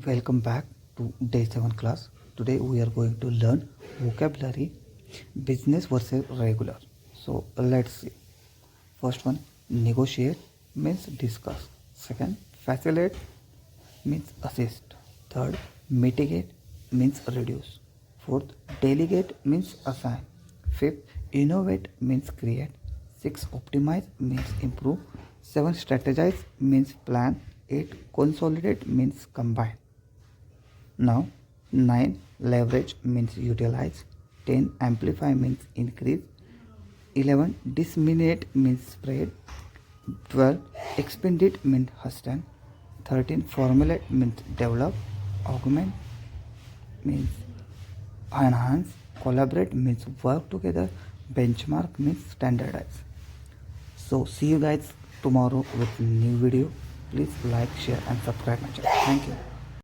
Welcome back to day 7 class. Today we are going to learn vocabulary business versus regular. So let's see. First one, negotiate means discuss. Second, facilitate means assist. Third, mitigate means reduce. Fourth, delegate means assign. Fifth, innovate means create. Six, optimize means improve. Seven, strategize means plan. Eight, consolidate means combine. Now, 9, leverage means utilize. 10, amplify means increase. 11, disseminate means spread. 12, expanded means hasten. 13, formulate means develop. Augment means enhance. Collaborate means work together. Benchmark means standardize. So see you guys tomorrow with new video. Please like, share and subscribe my channel. Thank you.